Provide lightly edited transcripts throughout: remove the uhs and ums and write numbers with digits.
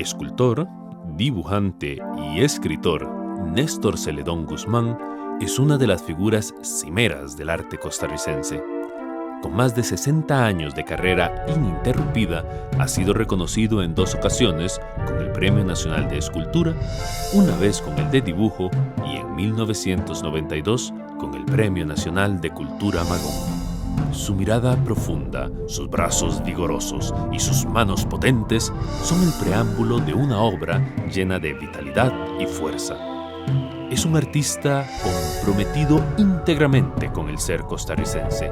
escultor, dibujante y escritor, Néstor Celedón Guzmán es una de las figuras cimeras del arte costarricense. Con más de 60 años de carrera ininterrumpida, ha sido reconocido en 2 ocasiones con el Premio Nacional de Escultura, una vez con el de Dibujo y en 1992 con el Premio Nacional de Cultura Magón. Su mirada profunda, sus brazos vigorosos y sus manos potentes son el preámbulo de una obra llena de vitalidad y fuerza. Es un artista comprometido íntegramente con el ser costarricense.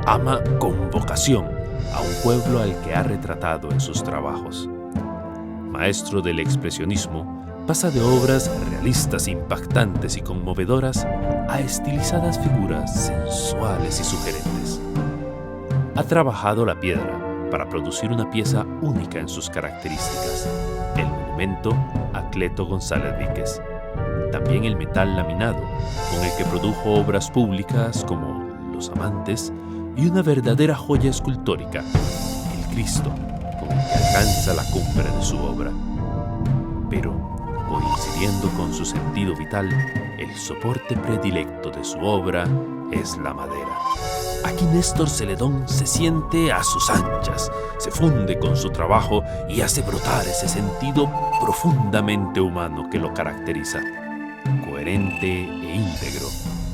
Ama con vocación a un pueblo al que ha retratado en sus trabajos. Maestro del expresionismo, pasa de obras realistas, impactantes y conmovedoras a estilizadas figuras sensuales y sugerentes. Ha trabajado la piedra para producir una pieza única en sus características, el monumento a Cleto González Víquez. También el metal laminado, con el que produjo obras públicas como Los Amantes y una verdadera joya escultórica, el Cristo, con el que alcanza la cumbre de su obra. Pero, coincidiendo con su sentido vital, el soporte predilecto de su obra es la madera. Aquí Néstor Celedón se siente a sus anchas, se funde con su trabajo y hace brotar ese sentido profundamente humano que lo caracteriza. Coherente e íntegro,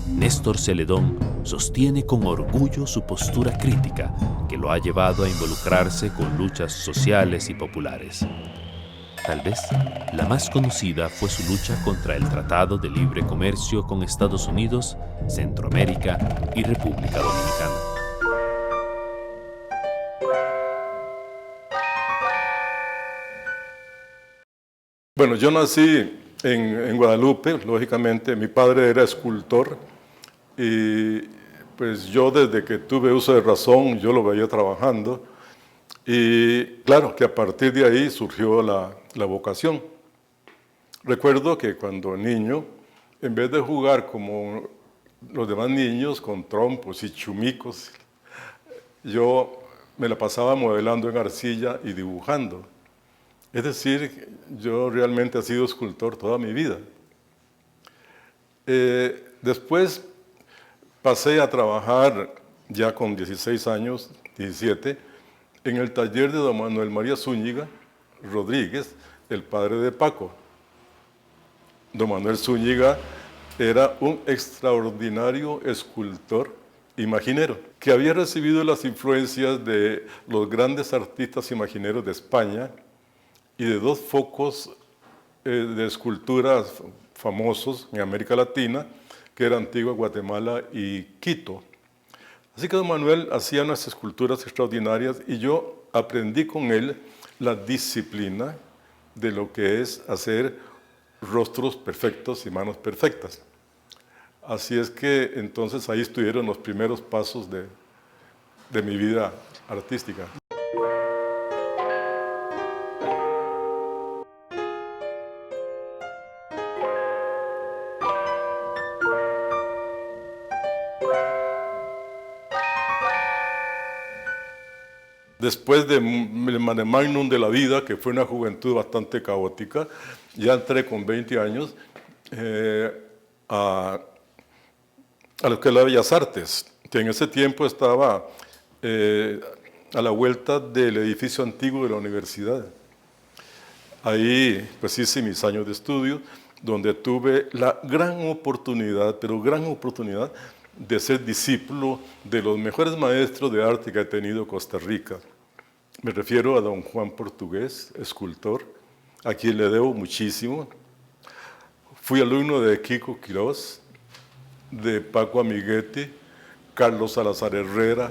Néstor Celedón sostiene con orgullo su postura crítica que lo ha llevado a involucrarse con luchas sociales y populares. Tal vez la más conocida fue su lucha contra el Tratado de Libre Comercio con Estados Unidos, Centroamérica y República Dominicana. Bueno, yo nací en Guadalupe, lógicamente. Mi padre era escultor y pues yo desde que tuve uso de razón, yo lo veía trabajando. Y claro que a partir de ahí surgió la vocación. Recuerdo que cuando niño, en vez de jugar como los demás niños con trompos y chumicos, yo me la pasaba modelando en arcilla y dibujando. Es decir, yo realmente he sido escultor toda mi vida. Después pasé a trabajar ya con 16 años, 17, en el taller de don Manuel María Zúñiga Rodríguez, el padre de Paco. Don Manuel Zúñiga era un extraordinario escultor imaginero, que había recibido las influencias de los grandes artistas imagineros de España y de 2 focos de esculturas famosos en América Latina, que eran Antigua Guatemala y Quito. Así que don Manuel hacía unas esculturas extraordinarias y yo aprendí con él la disciplina de lo que es hacer rostros perfectos y manos perfectas. Así es que entonces ahí estuvieron los primeros pasos de mi vida artística. Después del mare magnum de la vida, que fue una juventud bastante caótica, ya entré con 20 años a la Escuela de Bellas Artes, que en ese tiempo estaba a la vuelta del edificio antiguo de la universidad. Ahí pues hice mis años de estudio, donde tuve la gran oportunidad, pero gran oportunidad, de ser discípulo de los mejores maestros de arte que ha tenido Costa Rica. Me refiero a don Juan Portugués, escultor, a quien le debo muchísimo. Fui alumno de Kiko Quirós, de Paco Amiguetti, Carlos Salazar Herrera,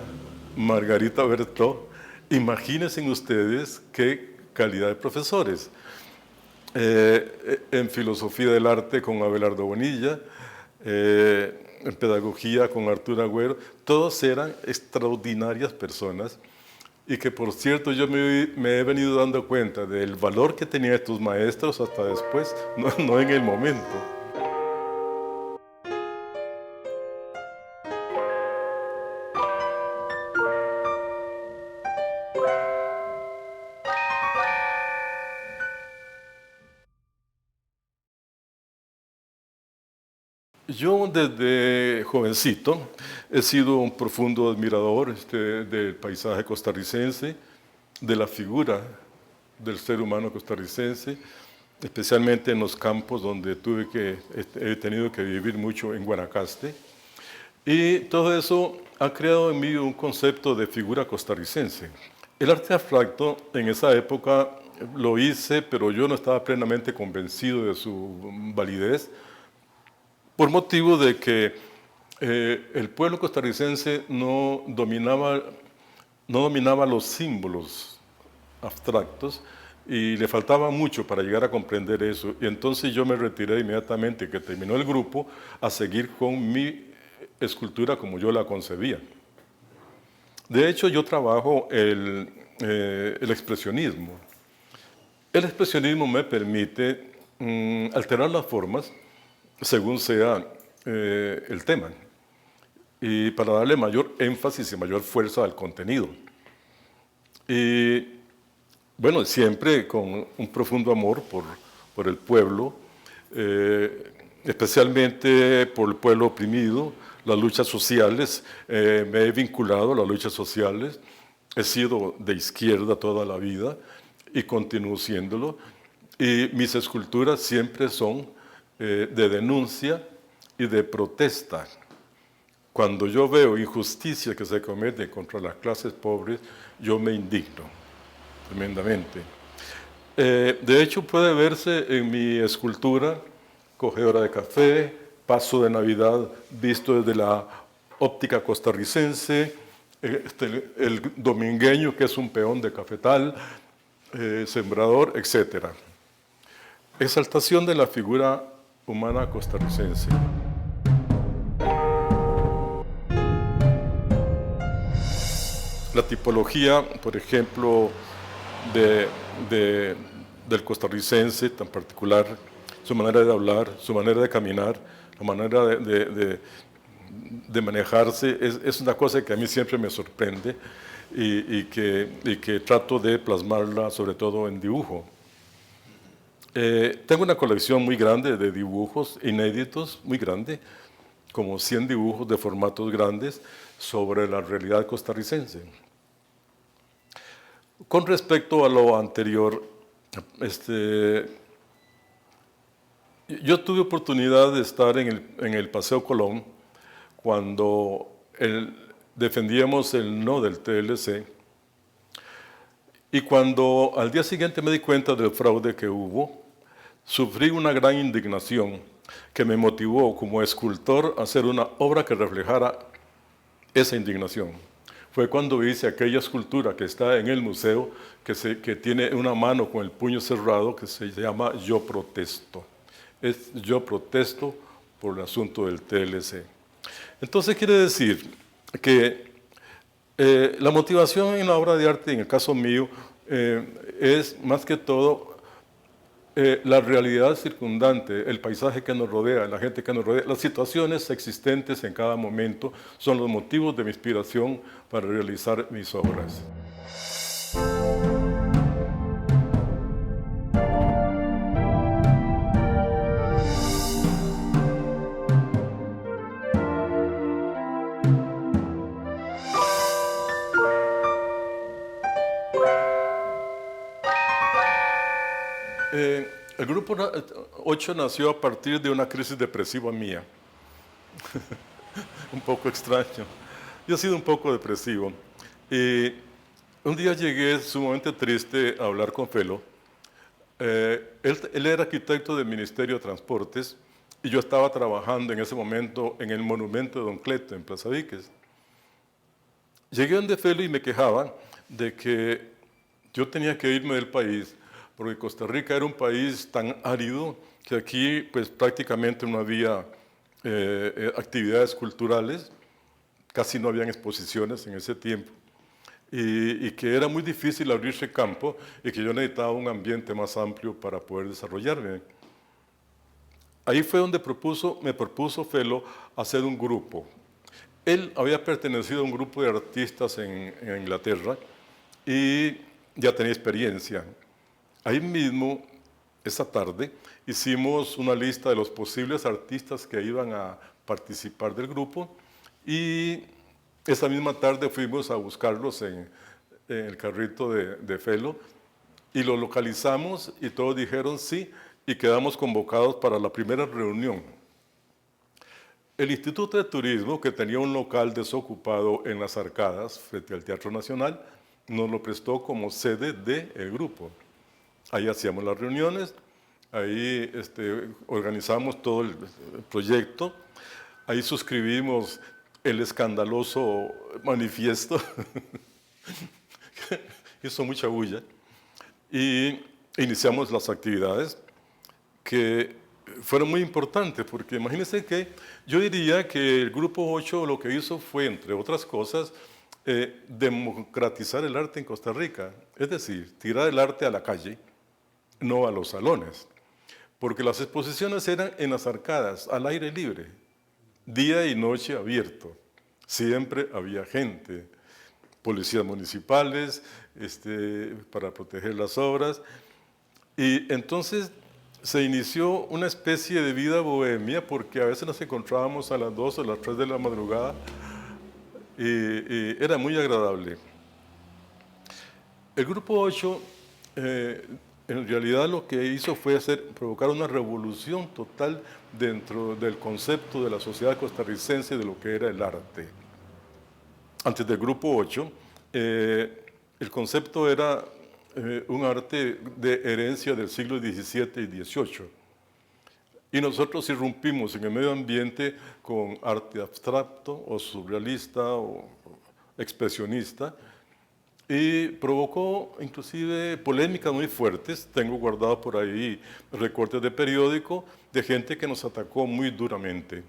Margarita Bertó. Imagínense ustedes qué calidad de profesores. En filosofía del arte con Abelardo Bonilla, en pedagogía con Arturo Agüero, todos eran extraordinarias personas y que, por cierto, yo me he venido dando cuenta del valor que tenían estos maestros hasta después, no en el momento. Yo desde jovencito he sido un profundo admirador del paisaje costarricense, de la figura del ser humano costarricense, especialmente en los campos donde he tenido que vivir mucho en Guanacaste. Y todo eso ha creado en mí un concepto de figura costarricense. El arte abstracto en esa época lo hice, pero yo no estaba plenamente convencido de su validez, por motivo de que el pueblo costarricense no dominaba los símbolos abstractos y le faltaba mucho para llegar a comprender eso. Y entonces yo me retiré inmediatamente que terminó el grupo a seguir con mi escultura como yo la concebía. De hecho, yo trabajo el expresionismo. El expresionismo me permite alterar las formas según sea el tema y para darle mayor énfasis y mayor fuerza al contenido. Y bueno, siempre con un profundo amor por el pueblo, especialmente por el pueblo oprimido, las luchas sociales. Me he vinculado a las luchas sociales, he sido de izquierda toda la vida y continúo siéndolo. Y mis esculturas siempre son de denuncia y de protesta. Cuando yo veo injusticias que se cometen contra las clases pobres, yo me indigno tremendamente. De hecho, puede verse en mi escultura Cogedora de Café, Paso de Navidad visto desde la óptica costarricense, el domingueño, que es un peón de cafetal, sembrador, etc. Exaltación de la figura humana costarricense. La tipología, por ejemplo, del costarricense tan particular, su manera de hablar, su manera de caminar, la manera de manejarse, es una cosa que a mí siempre me sorprende y que trato de plasmarla sobre todo en dibujo. Tengo una colección muy grande de dibujos inéditos, muy grande, como 100 dibujos de formatos grandes sobre la realidad costarricense. Con respecto a lo anterior, yo tuve oportunidad de estar en el Paseo Colón cuando defendíamos el no del TLC, y cuando al día siguiente me di cuenta del fraude que hubo, sufrí una gran indignación que me motivó como escultor a hacer una obra que reflejara esa indignación. Fue cuando hice aquella escultura que está en el museo, que tiene una mano con el puño cerrado, que se llama Yo Protesto. Es Yo Protesto por el asunto del TLC. Entonces quiere decir que la motivación en la obra de arte, en el caso mío, es más que todo la realidad circundante, el paisaje que nos rodea, la gente que nos rodea, las situaciones existentes en cada momento son los motivos de mi inspiración para realizar mis obras. El Grupo 8 nació a partir de una crisis depresiva mía. Un poco extraño. Yo he sido un poco depresivo. Y un día llegué sumamente triste a hablar con Felo. Él era arquitecto del Ministerio de Transportes y yo estaba trabajando en ese momento en el monumento de Don Cleto, en Plaza Víquez. Llegué donde Felo y me quejaba de que yo tenía que irme del país porque Costa Rica era un país tan árido que aquí pues prácticamente no había actividades culturales, casi no habían exposiciones en ese tiempo, y que era muy difícil abrirse campo y que yo necesitaba un ambiente más amplio para poder desarrollarme. Ahí fue donde me propuso Felo hacer un grupo. Él había pertenecido a un grupo de artistas en Inglaterra y ya tenía experiencia. Ahí mismo esa tarde hicimos una lista de los posibles artistas que iban a participar del grupo y esa misma tarde fuimos a buscarlos en el carrito de Felo y los localizamos y todos dijeron sí y quedamos convocados para la primera reunión. El Instituto de Turismo, que tenía un local desocupado en Las Arcadas, frente al Teatro Nacional, nos lo prestó como sede del grupo. Ahí hacíamos las reuniones, ahí organizamos todo el proyecto, ahí suscribimos el escandaloso manifiesto, hizo mucha bulla, y iniciamos las actividades que fueron muy importantes, porque imagínense que yo diría que el Grupo 8 lo que hizo fue, entre otras cosas, democratizar el arte en Costa Rica, es decir, tirar el arte a la calle, no a los salones, porque las exposiciones eran en Las Arcadas, al aire libre, día y noche abierto, siempre había gente, policías municipales para proteger las obras, y entonces se inició una especie de vida bohemia, porque a veces nos encontrábamos a las 2 o las 3 de la madrugada, y era muy agradable. El Grupo 8, en realidad lo que hizo fue provocar una revolución total dentro del concepto de la sociedad costarricense de lo que era el arte. Antes del Grupo 8, el concepto era un arte de herencia del siglo XVII y XVIII. Y nosotros irrumpimos en el medio ambiente con arte abstracto o surrealista o expresionista y provocó inclusive polémicas muy fuertes. Tengo guardado por ahí recortes de periódico de gente que nos atacó muy duramente.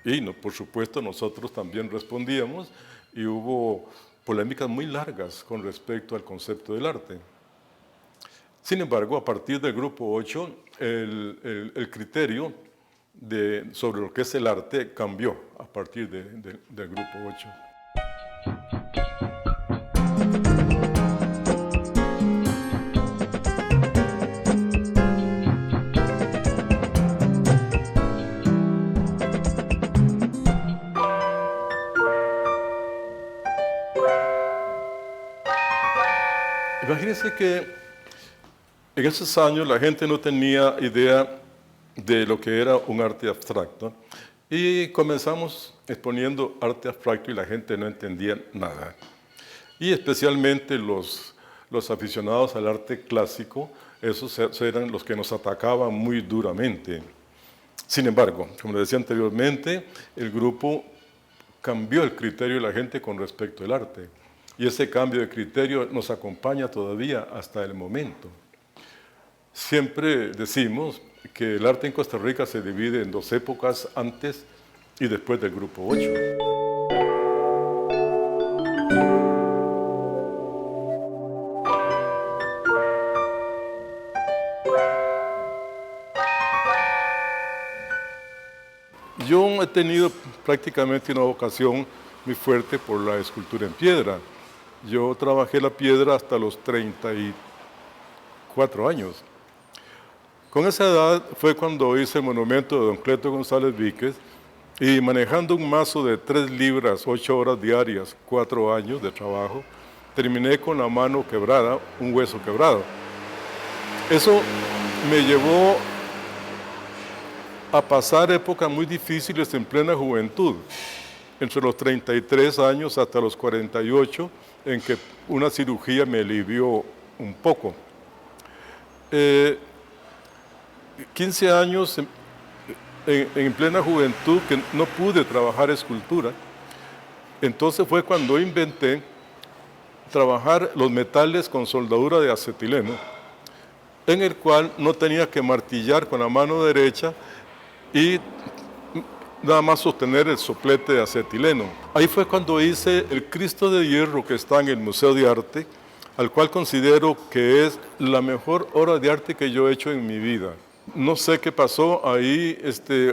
Y por supuesto nosotros también respondíamos y hubo polémicas muy largas con respecto al concepto del arte. Sin embargo, a partir del Grupo 8, el criterio sobre lo que es el arte cambió a partir del Grupo 8. Imagínense que en esos años la gente no tenía idea de lo que era un arte abstracto y comenzamos exponiendo arte abstracto y la gente no entendía nada. Y especialmente los aficionados al arte clásico, esos eran los que nos atacaban muy duramente. Sin embargo, como les decía anteriormente, el grupo cambió el criterio de la gente con respecto al arte. Y ese cambio de criterio nos acompaña todavía hasta el momento. Siempre decimos que el arte en Costa Rica se divide en dos épocas, antes y después del Grupo 8. Yo he tenido prácticamente una vocación muy fuerte por la escultura en piedra. Yo trabajé la piedra hasta los 34 años. Con esa edad fue cuando hice el monumento de don Cleto González Víquez y manejando un mazo de 3 libras, 8 horas diarias, 4 años de trabajo, terminé con la mano quebrada, un hueso quebrado. Eso me llevó a pasar épocas muy difíciles en plena juventud, entre los 33 años hasta los 48, en que una cirugía me alivió un poco. 15 años en plena juventud que no pude trabajar escultura, entonces fue cuando inventé trabajar los metales con soldadura de acetileno, en el cual no tenía que martillar con la mano derecha y nada más sostener el soplete de acetileno. Ahí fue cuando hice el Cristo de Hierro que está en el Museo de Arte, al cual considero que es la mejor obra de arte que yo he hecho en mi vida. No sé qué pasó, ahí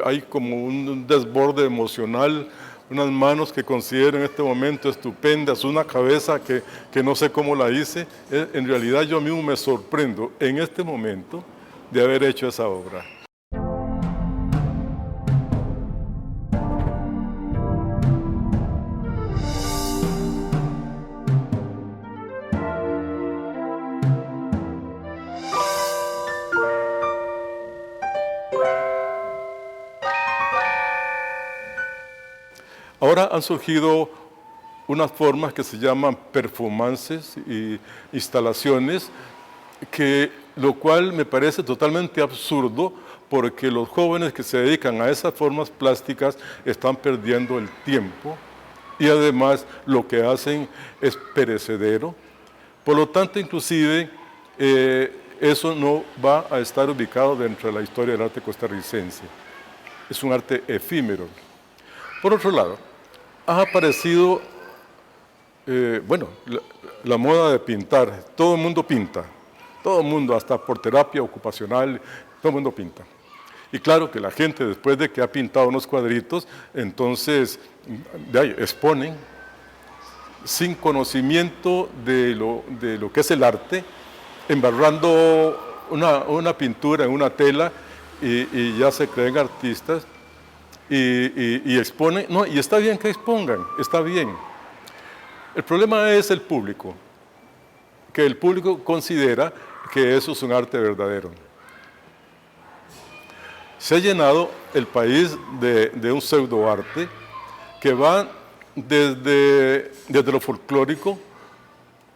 hay como un desborde emocional, unas manos que considero en este momento estupendas, una cabeza que no sé cómo la hice. En realidad yo mismo me sorprendo en este momento de haber hecho esa obra. Ahora han surgido unas formas que se llaman performances y instalaciones, lo cual me parece totalmente absurdo porque los jóvenes que se dedican a esas formas plásticas están perdiendo el tiempo y además lo que hacen es perecedero. Por lo tanto, inclusive, eso no va a estar ubicado dentro de la historia del arte costarricense. Es un arte efímero. Por otro lado, ha aparecido, la moda de pintar. Todo el mundo pinta, todo el mundo, hasta por terapia ocupacional, todo el mundo pinta. Y claro que la gente, después de que ha pintado unos cuadritos, entonces exponen sin conocimiento de lo que es el arte, embarrando una pintura en una tela y ya se creen artistas. Y exponen, no, y está bien que expongan, está bien. El problema es el público, que el público considera que eso es un arte verdadero. Se ha llenado el país de un pseudoarte que va desde lo folclórico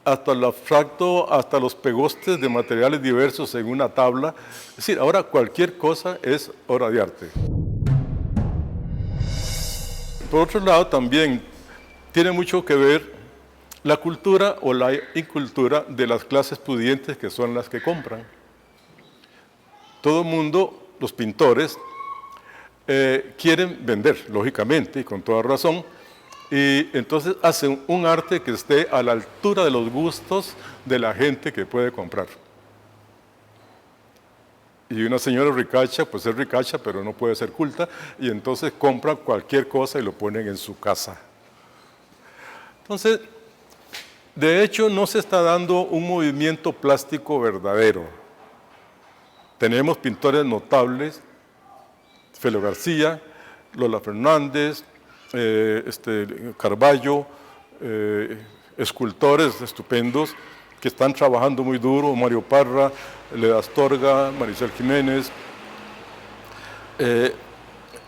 hasta el abstracto, hasta los pegostes de materiales diversos en una tabla. Es decir, ahora cualquier cosa es obra de arte. Por otro lado, también tiene mucho que ver la cultura o la incultura de las clases pudientes, que son las que compran. Todo el mundo, los pintores, quieren vender, lógicamente, y con toda razón, y entonces hacen un arte que esté a la altura de los gustos de la gente que puede comprar. Y una señora ricacha, pues es ricacha, pero no puede ser culta, y entonces compra cualquier cosa y lo ponen en su casa. Entonces, de hecho, no se está dando un movimiento plástico verdadero. Tenemos pintores notables, Félix García, Lola Fernández, Carballo, escultores estupendos que están trabajando muy duro, Mario Parra, Leda Astorga, Maricel Jiménez.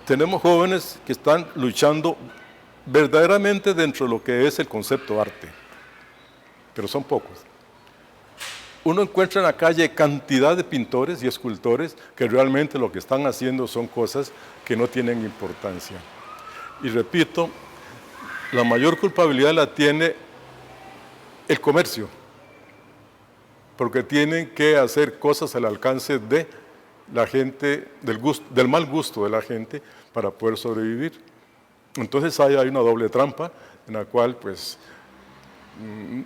Tenemos jóvenes que están luchando verdaderamente dentro de lo que es el concepto arte, pero son pocos. Uno encuentra en la calle cantidad de pintores y escultores que realmente lo que están haciendo son cosas que no tienen importancia. Y repito, la mayor culpabilidad la tiene el comercio, porque tienen que hacer cosas al alcance de la gente, del mal gusto de la gente para poder sobrevivir. Entonces hay una doble trampa en la cual pues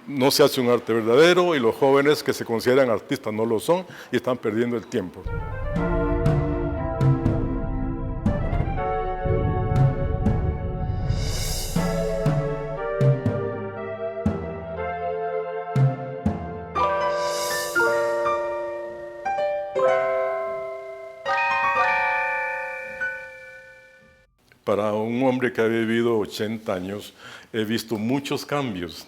no se hace un arte verdadero y los jóvenes que se consideran artistas no lo son y están perdiendo el tiempo. Para un hombre que ha vivido 80 años, he visto muchos cambios.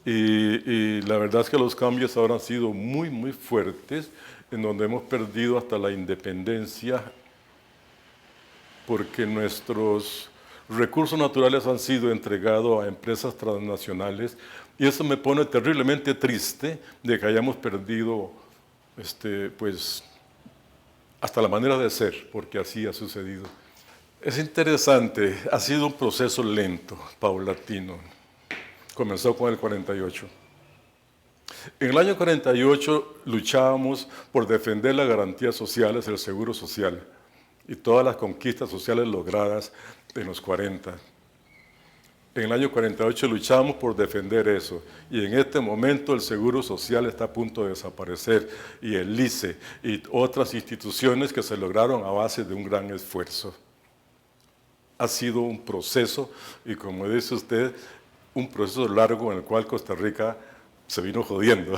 Y la verdad es que los cambios ahora han sido muy, muy fuertes, en donde hemos perdido hasta la independencia, porque nuestros recursos naturales han sido entregados a empresas transnacionales, y eso me pone terriblemente triste de que hayamos perdido, pues, hasta la manera de ser, porque así ha sucedido. Es interesante, ha sido un proceso lento, paulatino. Comenzó con el 48. En el año 48 luchábamos por defender las garantías sociales, el seguro social y todas las conquistas sociales logradas en los 40. En el año 48 luchábamos por defender eso y en este momento el seguro social está a punto de desaparecer y el ICE y otras instituciones que se lograron a base de un gran esfuerzo. ha sido un proceso, y como dice usted, un proceso largo en el cual Costa Rica se vino jodiendo.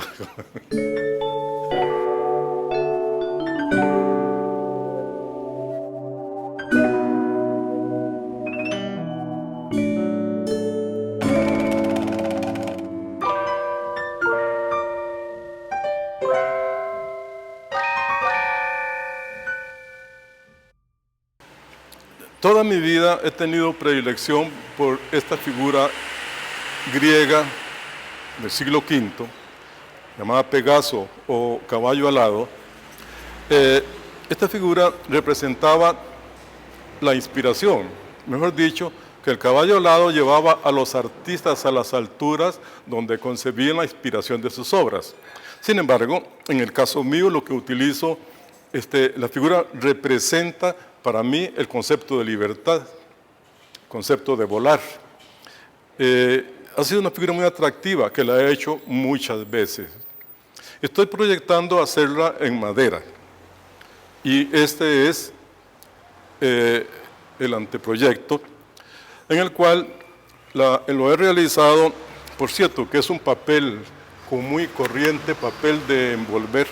Toda mi vida he tenido predilección por esta figura griega del siglo V, llamada Pegaso o caballo alado. Esta figura representaba la inspiración, mejor dicho, que el caballo alado llevaba a los artistas a las alturas donde concebían la inspiración de sus obras. Sin embargo, en el caso mío, lo que utilizo, la figura representa para mí el concepto de libertad, concepto de volar. Ha sido una figura muy atractiva que la he hecho muchas veces. Estoy proyectando hacerla en madera y este es el anteproyecto en el cual lo he realizado, por cierto, que es un papel común y corriente, papel de envolver,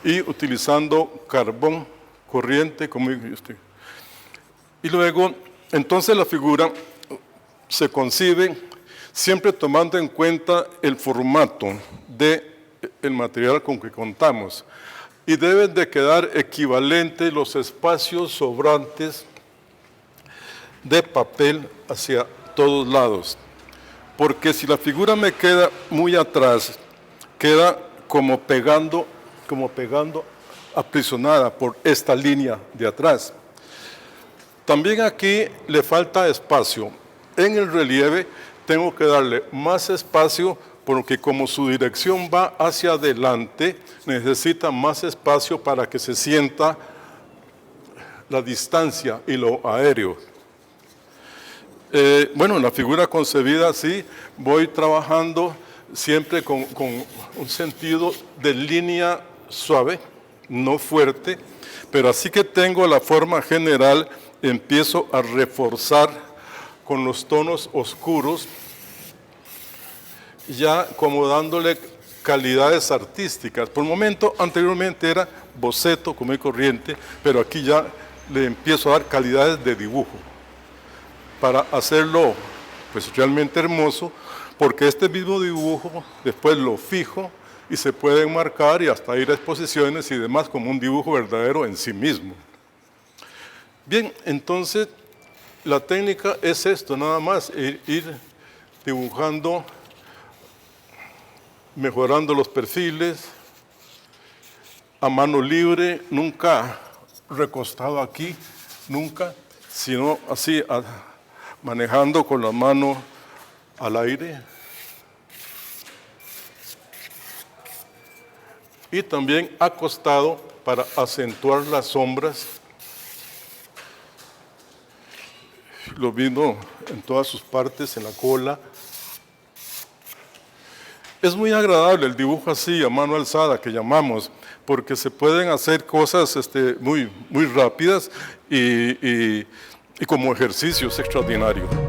y utilizando carbón corriente, y luego, entonces la figura se concibe siempre tomando en cuenta el formato del material con que contamos, y deben de quedar equivalentes los espacios sobrantes de papel hacia todos lados, porque si la figura me queda muy atrás, queda como pegando aprisionada por esta línea de atrás. También aquí le falta espacio. En el relieve tengo que darle más espacio porque como su dirección va hacia adelante, necesita más espacio para que se sienta la distancia y lo aéreo. Bueno, la figura concebida así, voy trabajando siempre con un sentido de línea suave, no fuerte, pero así que tengo la forma general, empiezo a reforzar con los tonos oscuros, ya como dándole calidades artísticas. Por el momento, anteriormente era boceto común y corriente, pero aquí ya le empiezo a dar calidades de dibujo, para hacerlo pues realmente hermoso, porque este mismo dibujo después lo fijo y se puede enmarcar y hasta ir a exposiciones y demás como un dibujo verdadero en sí mismo. Bien, entonces la técnica es esto, nada más, ir dibujando, mejorando los perfiles, a mano libre, nunca recostado aquí, nunca, sino así, manejando con la mano al aire. Y también acostado para acentuar las sombras. Lo mismo en todas sus partes, en la cola. Es muy agradable el dibujo así, a mano alzada, que llamamos, porque se pueden hacer cosas muy rápidas y como ejercicio es extraordinario.